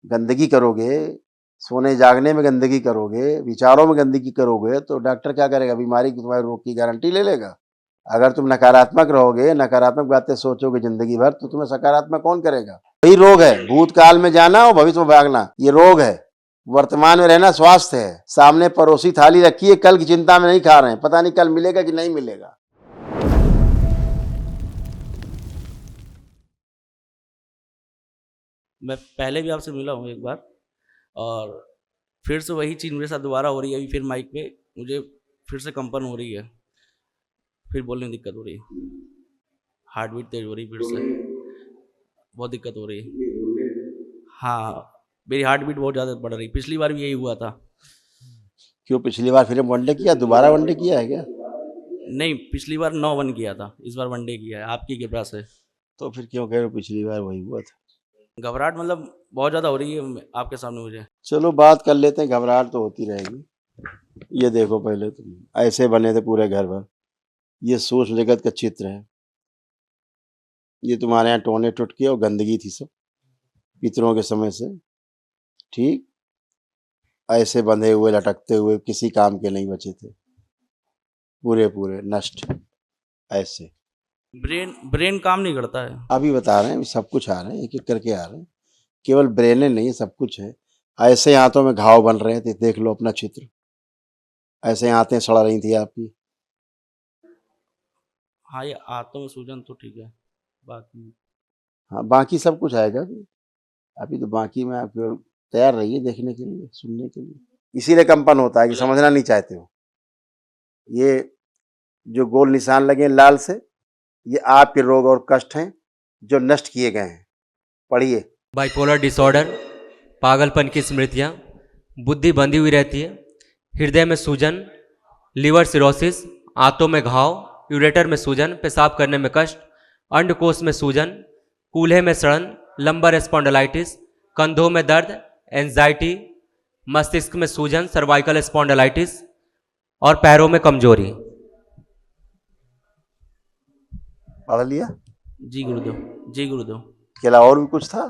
गंदगी करोगे, सोने जागने में गंदगी करोगे, विचारों में गंदगी करोगे तो डॉक्टर क्या करेगा? बीमारी की, तुम्हारे रोग की गारंटी ले लेगा। अगर तुम नकारात्मक रहोगे, नकारात्मक बातें सोचोगे जिंदगी भर, तो तुम्हें सकारात्मक कौन करेगा? वही रोग है, भूतकाल में जाना और भविष्य में भागना, ये रोग है। वर्तमान में रहना स्वास्थ्य है। सामने परोसी थाली रखी है, कल की चिंता में नहीं खा रहे हैं, पता नहीं कल मिलेगा कि नहीं मिलेगा। मैं पहले भी आपसे मिला हूँ एक बार, और फिर से वही चीज़ मेरे साथ दोबारा हो रही है। अभी फिर माइक पे मुझे फिर से कंपन हो रही है, फिर बोलने में दिक्कत हो रही है, हार्ट बीट तेज हो रही है, फिर से बहुत दिक्कत हो रही है। हाँ, मेरी हार्ट बीट बहुत ज़्यादा बढ़ रही है। पिछली बार भी यही हुआ था। क्यों, पिछली बार फिर वनडे किया, दोबारा वनडे किया है क्या? नहीं, पिछली बार 9 वन किया था, इस बार वनडे किया है आपकी कृपा से। तो फिर क्यों कह रहे हो पिछली बार वही हुआ था? घबराहट मतलब बहुत ज़्यादा हो रही है आपके सामने मुझे। चलो बात कर लेते हैं, घबराहट तो होती रहेगी। ये देखो, पहले तुम ऐसे बने थे पूरे घर भर, ये सूक्ष्म जगत का चित्र है। ये तुम्हारे यहाँ टोने टुटके और गंदगी थी सब पितरों के समय से, ठीक? ऐसे बंधे हुए लटकते हुए किसी काम के नहीं बचे थे, पूरे पूरे नष्ट ऐसे। ब्रेन काम नहीं करता है। अभी बता रहे हैं, अभी सब कुछ आ रहे हैं, एक एक करके आ रहे हैं। केवल ब्रेने नहीं, सब कुछ है। ऐसे हाथों में घाव बन रहे थे, देख लो अपना चित्र। ऐसे आंतें सड़ रही थी आपकी। हाँ, ये आंतों में सूजन तो ठीक है, बाकी हाँ, बाकी सब कुछ आएगा अभी। अभी तो बाकी में आप केवल तैयार रहिए देखने के लिए, सुनने के लिए। इसीलिए कंपन होता है कि समझना नहीं चाहते हो। ये जो गोल निशान लगे हैं लाल से, ये आपके रोग और कष्ट हैं जो नष्ट किए गए हैं। पढ़िए। बाइपोलर डिसऑर्डर, पागलपन की स्मृतियाँ, बुद्धि बंधी हुई रहती है, हृदय में सूजन, लिवर सिरोसिस, आंतों में घाव, यूरेटर में सूजन, पेशाब करने में कष्ट, अंडकोश में सूजन, कूल्हे में सड़न, लंबर स्पॉन्डिलाइटिस, कंधों में दर्द, एंजाइटी, मस्तिष्क में सूजन, सर्वाइकल स्पॉन्डिलाइटिस और पैरों में कमजोरी। पढ़ लिया? जी गुरुदेव, जी गुरुदेव। इसके अलावा और भी कुछ था?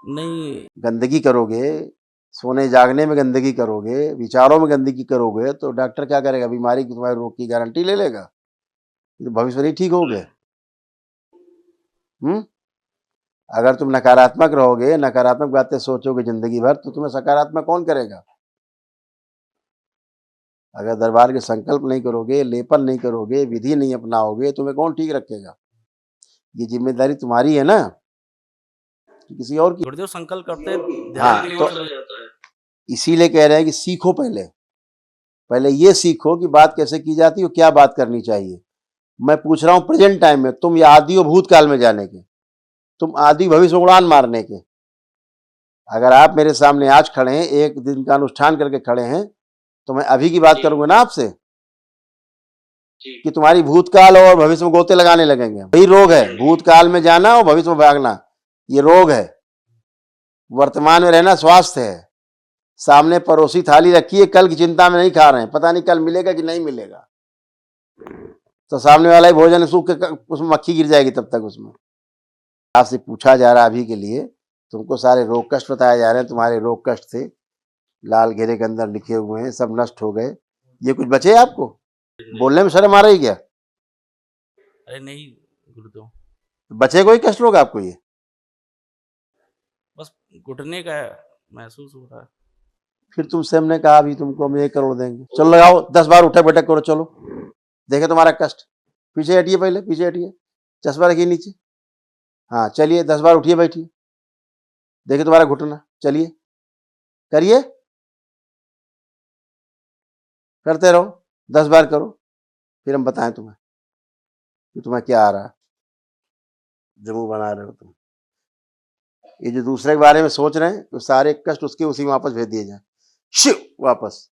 नहीं, गंदगी करोगे, सोने जागने में गंदगी करोगे, विचारों में गंदगी करोगे तो डॉक्टर क्या करेगा? बीमारी की, तुम्हारे रोग की गारंटी ले लेगा। तो भविष्य नहीं ठीक हो गए। अगर तुम नकारात्मक रहोगे, नकारात्मक बातें सोचोगे जिंदगी भर, तो तुम्हें सकारात्मक कौन करेगा? अगर दरबार के संकल्प नहीं करोगे, लेपन नहीं करोगे, विधि नहीं अपनाओगे, तुम्हें कौन ठीक रखेगा? ये जिम्मेदारी तुम्हारी है ना, कि किसी और की? गुरुदेव संकल्प करते ध्यान हाँ, कहीं तो और चला जाता है। इसीलिए कह रहे हैं कि सीखो। पहले पहले ये सीखो कि बात कैसे की जाती है, क्या बात करनी चाहिए। मैं पूछ रहा हूं प्रेजेंट टाइम में, तुम या आदि हो भूतकाल में जाने के, तुम आदि भविष्य में उड़ान मारने के। अगर आप मेरे सामने आज खड़े हैं, एक दिन का अनुष्ठान करके खड़े हैं, तो मैं अभी की बात करूंगा ना आपसे, कि तुम्हारी भूतकाल और भविष्य में गोते लगाने लगेंगे। वही रोग है, भूतकाल में जाना और भविष्य में भागना, ये रोग है। वर्तमान में रहना स्वास्थ्य है। सामने परोसी थाली रखी है, कल की चिंता में नहीं खा रहे हैं, पता नहीं कल मिलेगा कि नहीं मिलेगा। तो सामने वाला ही भोजन सूख के उसमें मक्खी गिर जाएगी तब तक उसमें। आपसे पूछा जा रहा है अभी के लिए, तुमको सारे रोग कष्ट बताए जा रहे हैं, तुम्हारे रोग कष्ट थे, लाल घेरे के अंदर लिखे हुए हैं, सब नष्ट हो गए। ये कुछ बचे आपको? बोलने में शर्म आ रही क्या? अरे नहीं गुरुदेव, बचे कोई कष्ट रोग आपको? ये बस घुटने का महसूस हो रहा है। फिर तुमसे हमने कहा अभी तुमको हम 1 करोड़ देंगे, चलो लगाओ, 10 बार उठक बैठक करो, चलो देखे तुम्हारा कष्ट। पीछे हटिए, पहले पीछे हटिए, चश्मा रखिए नीचे। हाँ चलिए, 10 बार उठिए बैठिए, देखे तुम्हारा घुटना। चलिए करिए, करते रहो, 10 बार करो, फिर हम बताएं तुम्हें कि तुम्हें क्या आ रहा है, जो मुंह बना रहे हो तुम। ये जो दूसरे के बारे में सोच रहे हैं, तो सारे कष्ट उसके उसी में वापस भेज दिए जाए, शिव वापस।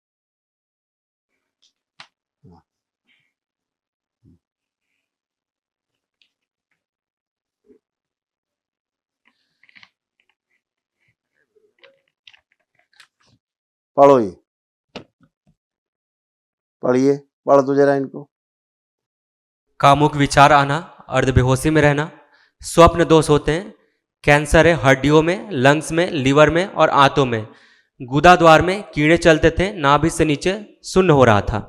पढ़ो, ये पढ़िए, पढ़ दो जरा इनको। कामुक विचार आना, अर्धबेहोशी में रहना, स्वप्न दोष होते हैं, कैंसर है हड्डियों में, लंग्स में, लीवर में और आंतों में। गुदा द्वार में कीड़े चलते थे, नाभि से नीचे शून्य हो रहा था।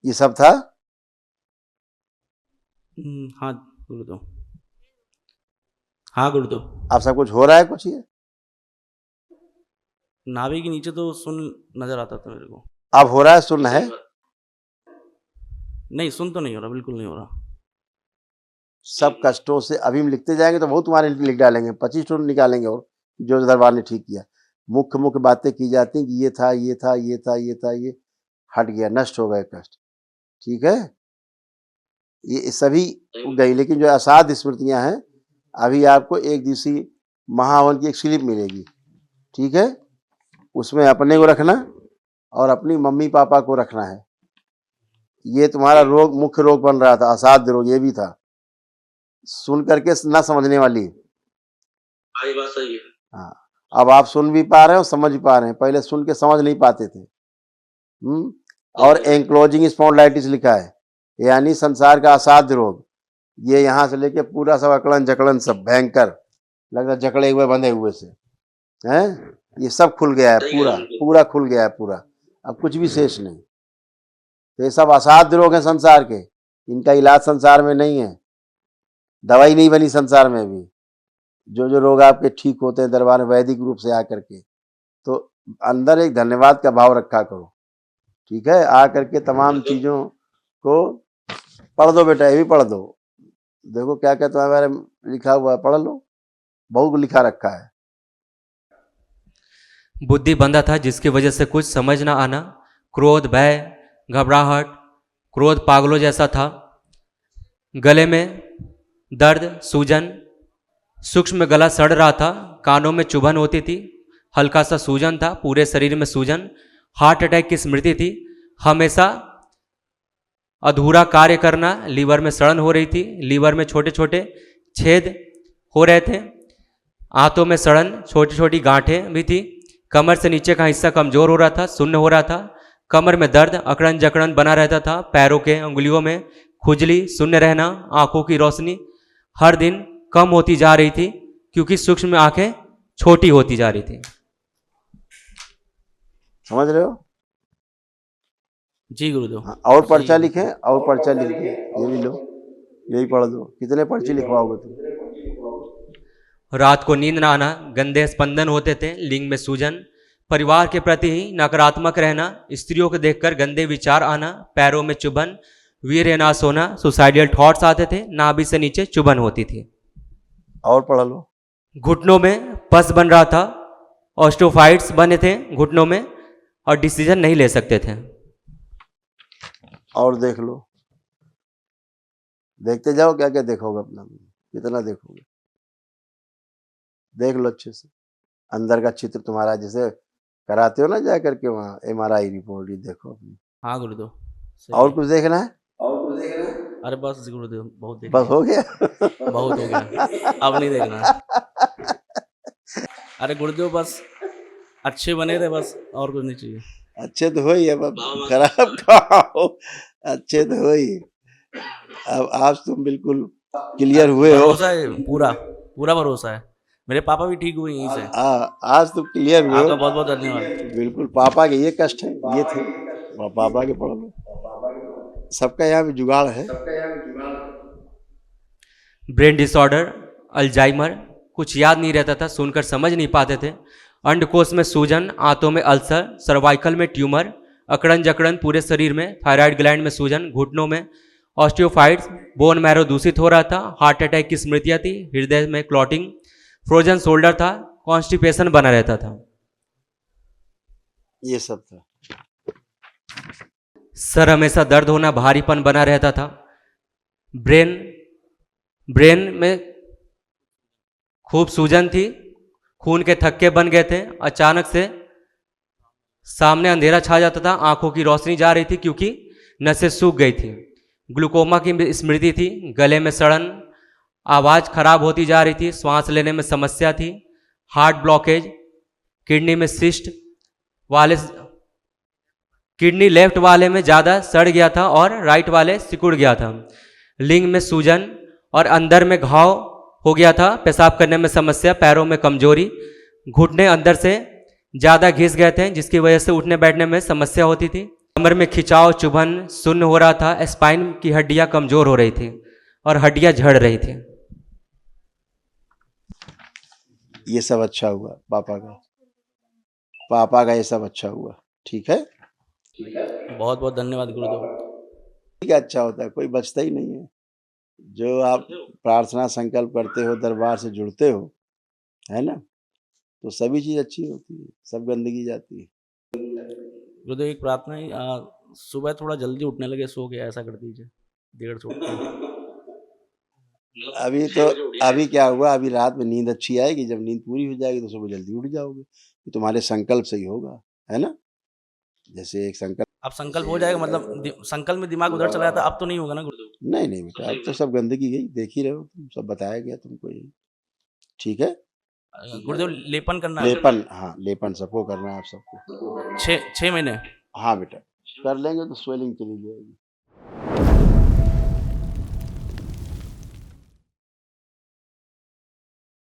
ये सब था। हाँ गुरुदेव, हाँ गुरुदेव। अब सब कुछ हो रहा है कुछ ये? नाभि के नीचे तो सुन नजर आता था मेरे को। अब हो रहा है, सुन है? नहीं, सुन तो नहीं हो रहा, बिल्कुल नहीं हो रहा। सब कष्टों से अभी हम लिखते जाएंगे तो बहुत तुम्हारे लिख डालेंगे, 25 टोन निकालेंगे और जो दरबार ने ठीक किया। मुख्य मुख्य बातें की जाती हैं कि ये था, ये था, ये था, ये था, ये हट गया, नष्ट हो गए कष्ट। ठीक है, ये सभी गई। लेकिन जो असाध स्मृतियां हैं, अभी आपको एक दिवसीय महावन की एक स्लिप मिलेगी। ठीक है, उसमें अपने को रखना और अपनी मम्मी पापा को रखना है। ये तुम्हारा रोग, मुख्य रोग बन रहा था, असाध्य रोग ये भी था। सुन करके ना समझने वाली। हाँ, ये बात सही है। हाँ, अब आप सुन भी पा रहे हो, समझ भी पा रहे हैं, पहले सुन के समझ नहीं पाते थे। और एंक्लोजिंग स्पॉन्डिलाइटिस लिखा है, यानी संसार का असाध्य रोग। ये यहाँ से लेके पूरा सब अकड़न जकड़न सब भयंकर लग रहा, जकड़े हुए बंधे हुए से हैं, ये सब खुल गया है, पूरा पूरा खुल गया है पूरा। अब कुछ भी शेष नहीं। तो ये सब असाध्य रोग हैं संसार के, इनका इलाज संसार में नहीं है, दवाई नहीं बनी संसार में भी। जो जो रोग आपके ठीक होते हैं दरबार में वैदिक रूप से आकर के, तो अंदर एक धन्यवाद का भाव रखा करो। ठीक है, आकर के तमाम चीजों को पढ़ दो बेटा, ये भी पढ़ दो। देखो क्या क्या तुम्हारे बारे में लिखा हुआ है, पढ़ लो, बहुत लिखा रखा है। बुद्धि बंधा था जिसकी वजह से कुछ समझ ना आना, क्रोध, भय, घबराहट, क्रोध पागलों जैसा था। गले में दर्द, सूजन, सूक्ष्म गला सड़ रहा था, कानों में चुभन होती थी, हल्का सा सूजन था, पूरे शरीर में सूजन, हार्ट अटैक की स्मृति थी, हमेशा अधूरा कार्य करना, लीवर में सड़न हो रही थी, लीवर में छोटे छोटे छेद हो रहे थे, आंतों में सड़न, छोटी छोटी गांठें भी थी, कमर से नीचे का हिस्सा कमजोर हो रहा था, शून्य हो रहा था, कमर में दर्द, अकड़न जकड़न बना रहता था, पैरों के अंगुलियों में खुजली, शून्य रहना, आंखों की रोशनी हर दिन कम होती जा रही थी क्योंकि सूक्ष्म आंखें छोटी होती जा रही थी। समझ रहे हो? जी गुरुदेव। हाँ, और पर्चा लिखे, और पर्चा लिख दो, ये भी लो, यही पढ़ दो। कितने पर्चे लिखवाओगे तुम? रात को नींद ना आना, गंदे स्पंदन होते थे, लिंग में सूजन, परिवार के प्रति ही नकारात्मक रहना, स्त्रियों को देखकर गंदे विचार आना, पैरों में चुभन, वीर्य नाश होना, सुसाइडल थॉट्स आते थे, नाभि से नीचे चुभन होती थी। और पढ़ लो। घुटनों में पस बन रहा था, ऑस्टियोफाइट्स बने थे घुटनों में और डिसीजन नहीं ले सकते थे। और देख लो, देखते जाओ, क्या क्या देखोगे, अपना कितना देखोगे, देख लो अच्छे से। अंदर का चित्र तुम्हारा जैसे कराते हो ना जा करके वहाँ MRI रिपोर्ट, ये देखो अपनी। हाँ गुरुदेव। और कुछ देखना है? अरे बस गुरुदेव, बहुत देख बस हो गया। बहुत हो गया, अब नहीं देखना। अरे गुरुदेव बस अच्छे बने थे, बस और कुछ नहीं चाहिए। अच्छे तो हो ही, अब खराब खाओ, अच्छे तो हो ही। अब आज तुम बिल्कुल क्लियर हुए हो। भरोसा है, पूरा पूरा भरोसा है। मेरे पापा भी ठीक हुए यहीं से। आज तुम क्लियर हुए आपका हो। बहुत बहुत धन्यवाद। बिल्कुल, पापा के ये कष्ट है, ये थे, पापा के पढ़ लो। सबका यहाँ भी जुगाड़ है। ब्रेन डिसऑर्डर, अल्जाइमर, कुछ याद नहीं रहता था, सुनकर समझ नहीं पाते थे, अंडकोश में सूजन, आंतों में अल्सर, सर्वाइकल में ट्यूमर, अकड़न जकड़न पूरे शरीर में, थायराइड ग्लैंड में सूजन, घुटनों में ऑस्टियोफाइट्स, बोन मैरो दूषित हो रहा था, हार्ट अटैक की स्मृतियाँ थी, हृदय में क्लॉटिंग, फ्रोजन शोल्डर था, कॉन्स्टिपेशन बना रहता था। ये सब था। सर हमेशा दर्द होना, भारीपन बना रहता था, ब्रेन में खूब सूजन थी, खून के थक्के बन गए थे, अचानक से सामने अंधेरा छा जाता था, आंखों की रोशनी जा रही थी क्योंकि नसें सूख गई थी, ग्लूकोमा की स्मृति थी, गले में सड़न, आवाज़ खराब होती जा रही थी, श्वास लेने में समस्या थी, हार्ट ब्लॉकेज, किडनी में सिस्ट वाले, किडनी लेफ्ट वाले में ज़्यादा सड़ गया था और राइट वाले सिकुड़ गया था, लिंग में सूजन और अंदर में घाव हो गया था, पेशाब करने में समस्या, पैरों में कमजोरी, घुटने अंदर से ज़्यादा घिस गए थे जिसकी वजह से उठने बैठने में समस्या होती थी। कमर में खिंचाव, चुभन, शून्य हो रहा था, स्पाइन की हड्डियां कमजोर हो रही थी और हड्डियां झड़ रही थी। ये सब अच्छा हुआ पापा का ये सब अच्छा हुआ। ठीक है, बहुत बहुत धन्यवाद गुरुदेव। ठीक है, अच्छा होता है, कोई बचता ही नहीं है। जो आप प्रार्थना संकल्प करते हो, दरबार से जुड़ते हो, है ना, तो सभी चीज अच्छी होती है, सब गंदगी जाती है। गुरुदेव एक प्रार्थना है, सुबह थोड़ा जल्दी उठने लगे, सो के ऐसा कर दीजिए, 1:30 से उठते हैं। अभी क्या हुआ, अभी रात में नींद अच्छी आएगी, जब नींद पूरी हो जाएगी तो सुबह जल्दी उठ जाओगे। ये तुम्हारे संकल्प से ही होगा, है ना। जैसे एक संकल्प, अब संकल्प हो जाएगा, मतलब संकल्प में दिमाग उधर चला जाता, अब तो नहीं होगा ना गुरुदेव? नहीं नहीं बेटा, अब तो सब गंदगी गई, देख ही रहे हो तुम, सब बताया गया तुमको यही। ठीक है, गुरुदेव लेपन करना है लेपन, हाँ लेपन सबको करना है, आप सबको। 6 महीने। हाँ बेटा, कर लेंगे तो स्वेलिंग चली जाएगी।